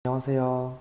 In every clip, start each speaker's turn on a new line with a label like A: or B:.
A: 안녕하세요.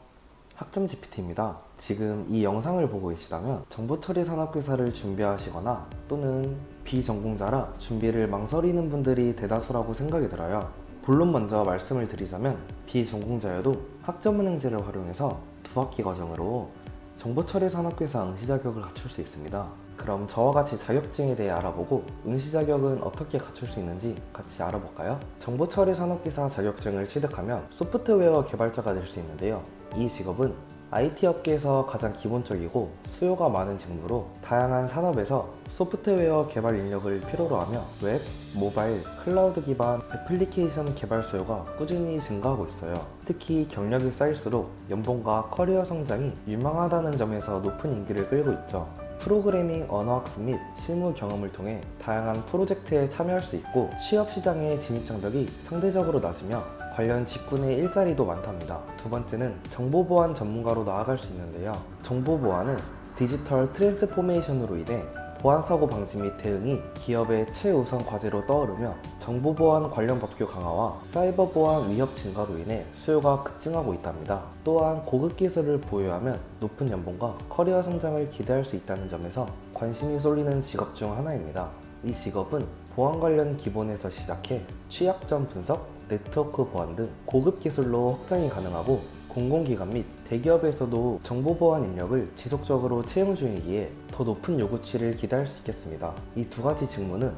A: 학점 GPT입니다. 지금 이 영상을 보고 계시다면 정보처리산업교사를 준비하시거나 또는 비전공자라 준비를 망설이는 분들이 대다수라고 생각이 들어요. 본론 먼저 말씀을 드리자면 비전공자여도 학점은행제를 활용해서 두 학기 과정으로 정보처리산업교사 응시 자격을 갖출 수 있습니다. 그럼 저와 같이 자격증에 대해 알아보고 응시 자격은 어떻게 갖출 수 있는지 같이 알아볼까요? 정보처리산업기사 자격증을 취득하면 소프트웨어 개발자가 될 수 있는데요. 이 직업은 IT 업계에서 가장 기본적이고 수요가 많은 직무로 다양한 산업에서 소프트웨어 개발 인력을 필요로 하며 웹, 모바일, 클라우드 기반 애플리케이션 개발 수요가 꾸준히 증가하고 있어요. 특히 경력이 쌓일수록 연봉과 커리어 성장이 유망하다는 점에서 높은 인기를 끌고 있죠. 프로그래밍 언어 학습 및 실무 경험을 통해 다양한 프로젝트에 참여할 수 있고 취업 시장의 진입 장벽이 상대적으로 낮으며 관련 직군의 일자리도 많답니다. 두 번째는 정보보안 전문가로 나아갈 수 있는데요. 정보보안은 디지털 트랜스포메이션으로 인해 보안사고 방지 및 대응이 기업의 최우선 과제로 떠오르며 정보보안 관련 법규 강화와 사이버 보안 위협 증가로 인해 수요가 급증하고 있답니다. 또한 고급 기술을 보유하면 높은 연봉과 커리어 성장을 기대할 수 있다는 점에서 관심이 쏠리는 직업 중 하나입니다. 이 직업은 보안 관련 기본에서 시작해 취약점 분석, 네트워크 보안 등 고급 기술로 확장이 가능하고 공공기관 및 대기업에서도 정보보안 인력을 지속적으로 채용 중이기에 더 높은 요구치를 기대할 수 있겠습니다. 이 두 가지 직무는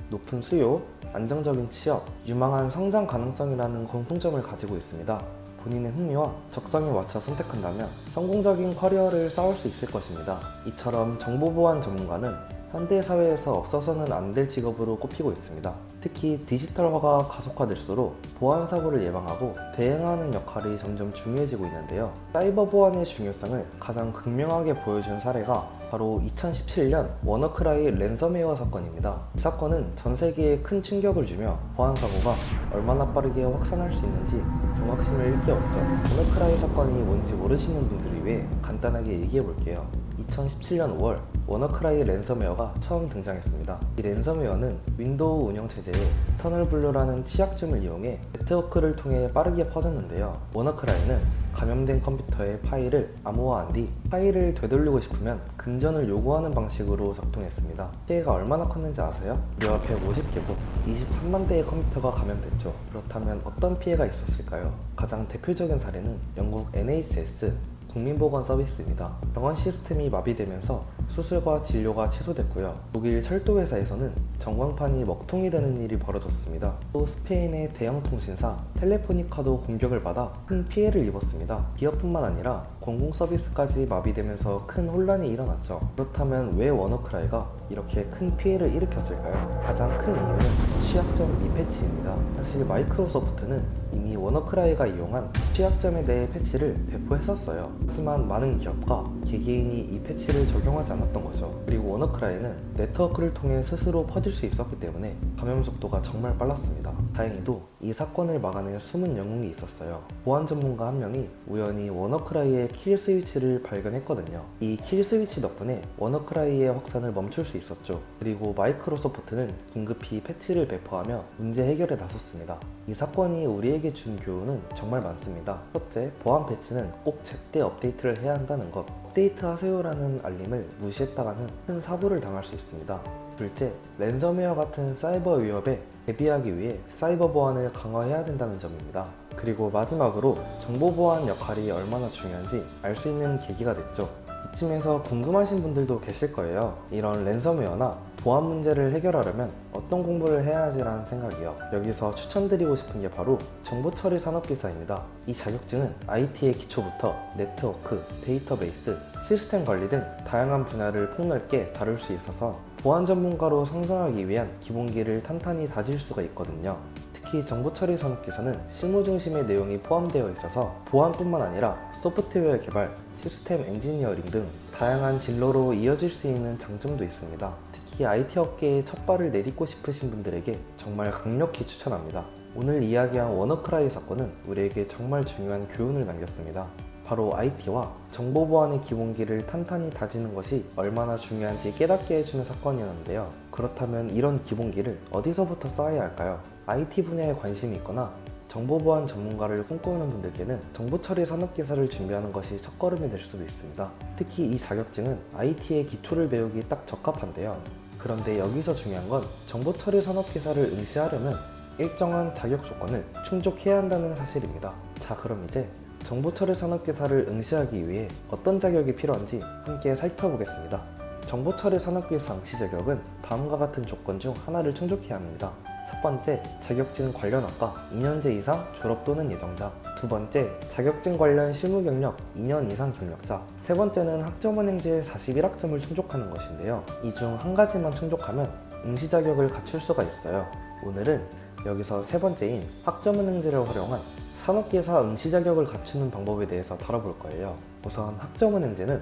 A: 높은 수요, 안정적인 취업, 유망한 성장 가능성이라는 공통점을 가지고 있습니다. 본인의 흥미와 적성에 맞춰 선택한다면 성공적인 커리어를 쌓을 수 있을 것입니다. 이처럼 정보보안 전문가는 현대사회에서 없어서는 안 될 직업으로 꼽히고 있습니다. 특히 디지털화가 가속화될수록 보안사고를 예방하고 대응하는 역할이 점점 중요해지고 있는데요. 사이버 보안의 중요성을 가장 극명하게 보여준 사례가 바로 2017년 워너크라이 랜섬웨어 사건입니다. 이 사건은 전 세계에 큰 충격을 주며 보안사고가 얼마나 빠르게 확산할 수 있는지 경각심을 일깨웠죠. 워너크라이 사건이 뭔지 모르시는 분들을 위해 간단하게 얘기해 볼게요. 2017년 5월 워너크라이 랜섬웨어가 처음 등장했습니다. 이 랜섬웨어는 윈도우 운영체제에 터널블루라는 취약점을 이용해 네트워크를 통해 빠르게 퍼졌는데요. 워너크라이는 감염된 컴퓨터의 파일을 암호화한 뒤 파일을 되돌리고 싶으면 금전을 요구하는 방식으로 작동했습니다. 피해가 얼마나 컸는지 아세요? 무려 150개국 23만 대의 컴퓨터가 감염됐죠. 그렇다면 어떤 피해가 있었을까요? 가장 대표적인 사례는 영국 NHS 국민보건 서비스입니다. 병원 시스템이 마비되면서 수술과 진료가 취소됐고요. 독일 철도회사에서는 전광판이 먹통이 되는 일이 벌어졌습니다. 또 스페인의 대형 통신사 텔레포니카도 공격을 받아 큰 피해를 입었습니다. 기업뿐만 아니라 공공 서비스까지 마비되면서 큰 혼란이 일어났죠. 그렇다면 왜 워너크라이가 이렇게 큰 피해를 일으켰을까요? 가장 큰 이유는 취약점 미패치입니다. 사실 마이크로소프트는 이미 워너크라이가 이용한 취약점에 대해 패치를 배포했었어요. 하지만 많은 기업과 개개인이 이 패치를 적용하지 않았던 거죠. 그리고 워너크라이는 네트워크를 통해 스스로 퍼질 수 있었기 때문에 감염 속도가 정말 빨랐습니다. 다행히도 이 사건을 막아낸 숨은 영웅이 있었어요. 보안 전문가 한 명이 우연히 워너크라이의 킬 스위치를 발견했거든요. 이 킬 스위치 덕분에 워너크라이의 확산을 멈출 수 있었죠. 그리고 마이크로소프트는 긴급히 패치를 배포하며 문제 해결에 나섰습니다. 이 사건이 우리에게 준 교훈은 정말 많습니다. 첫째, 보안 패치는 꼭 제때 업데이트를 해야 한다는 것. 업데이트 하세요라는 알림을 무시했다가는 큰 사고를 당할 수 있습니다. 둘째, 랜섬웨어 같은 사이버 위협에 대비하기 위해 사이버 보안을 강화해야 된다는 점입니다. 그리고 마지막으로 정보 보안 역할이 얼마나 중요한지 알 수 있는 계기가 됐죠. 이쯤에서 궁금하신 분들도 계실 거예요. 이런 랜섬웨어나 보안 문제를 해결하려면 어떤 공부를 해야 하지라는 생각이요. 여기서 추천드리고 싶은 게 바로 정보처리 산업기사입니다. 이 자격증은 IT의 기초부터 네트워크, 데이터베이스, 시스템 관리 등 다양한 분야를 폭넓게 다룰 수 있어서 보안 전문가로 성장하기 위한 기본기를 탄탄히 다질 수가 있거든요. 특히 정보처리 산업기사는 실무 중심의 내용이 포함되어 있어서 보안뿐만 아니라 소프트웨어 개발, 시스템 엔지니어링 등 다양한 진로로 이어질 수 있는 장점도 있습니다. 특히 IT 업계에 첫 발을 내딛고 싶으신 분들에게 정말 강력히 추천합니다. 오늘 이야기한 워너크라이 사건은 우리에게 정말 중요한 교훈을 남겼습니다. 바로 IT와 정보보안의 기본기를 탄탄히 다지는 것이 얼마나 중요한지 깨닫게 해주는 사건이었는데요. 그렇다면 이런 기본기를 어디서부터 쌓아야 할까요? IT 분야에 관심이 있거나 정보보안 전문가를 꿈꾸는 분들께는 정보처리 산업기사를 준비하는 것이 첫걸음이 될 수도 있습니다. 특히 이 자격증은 IT의 기초를 배우기 딱 적합한데요. 그런데 여기서 중요한 건 정보처리 산업기사를 응시하려면 일정한 자격 조건을 충족해야 한다는 사실입니다. 자, 그럼 이제 정보처리 산업기사를 응시하기 위해 어떤 자격이 필요한지 함께 살펴보겠습니다. 정보처리 산업기사 응시 자격은 다음과 같은 조건 중 하나를 충족해야 합니다. 첫 번째, 자격증 관련 학과 2년제 이상 졸업 또는 예정자. 두 번째, 자격증 관련 실무 경력 2년 이상 경력자. 세 번째는 학점은행제 41학점을 충족하는 것인데요. 이 중 한 가지만 충족하면 응시 자격을 갖출 수가 있어요. 오늘은 여기서 세 번째인 학점은행제를 활용한 산업기사 응시 자격을 갖추는 방법에 대해서 다뤄볼 거예요. 우선 학점은행제는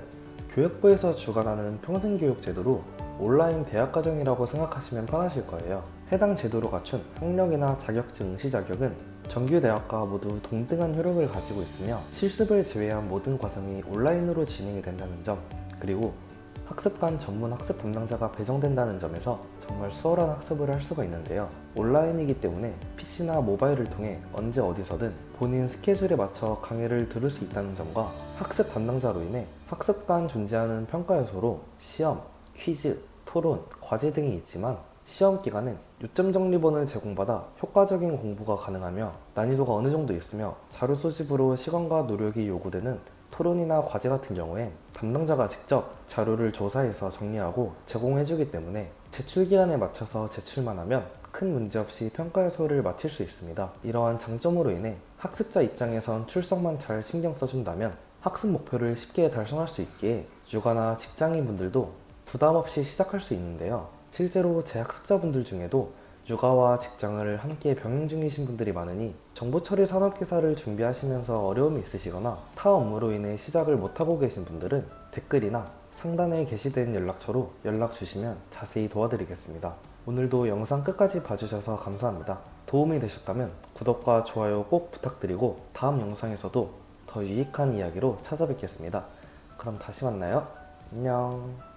A: 교육부에서 주관하는 평생교육 제도로 온라인 대학과정이라고 생각하시면 편하실 거예요. 해당 제도로 갖춘 학력이나 자격증 응시 자격은 정규 대학과 모두 동등한 효력을 가지고 있으며 실습을 제외한 모든 과정이 온라인으로 진행이 된다는 점, 그리고 학습관 전문 학습 담당자가 배정된다는 점에서 정말 수월한 학습을 할 수가 있는데요. 온라인이기 때문에 PC나 모바일을 통해 언제 어디서든 본인 스케줄에 맞춰 강의를 들을 수 있다는 점과 학습 담당자로 인해 학습관 존재하는 평가 요소로 시험, 퀴즈, 토론, 과제 등이 있지만 시험 기간엔 요점 정리본을 제공받아 효과적인 공부가 가능하며 난이도가 어느 정도 있으며 자료 수집으로 시간과 노력이 요구되는 토론이나 과제 같은 경우엔 담당자가 직접 자료를 조사해서 정리하고 제공해주기 때문에 제출 기간에 맞춰서 제출만 하면 큰 문제 없이 평가 요소를 마칠 수 있습니다. 이러한 장점으로 인해 학습자 입장에선 출석만 잘 신경 써준다면 학습 목표를 쉽게 달성할 수 있기에 육아나 직장인분들도 부담 없이 시작할 수 있는데요. 실제로 제 학습자분들 중에도 육아와 직장을 함께 병행 중이신 분들이 많으니 정보처리 산업기사를 준비하시면서 어려움이 있으시거나 타 업무로 인해 시작을 못하고 계신 분들은 댓글이나 상단에 게시된 연락처로 연락 주시면 자세히 도와드리겠습니다. 오늘도 영상 끝까지 봐주셔서 감사합니다. 도움이 되셨다면 구독과 좋아요 꼭 부탁드리고 다음 영상에서도 더 유익한 이야기로 찾아뵙겠습니다. 그럼 다시 만나요. 안녕.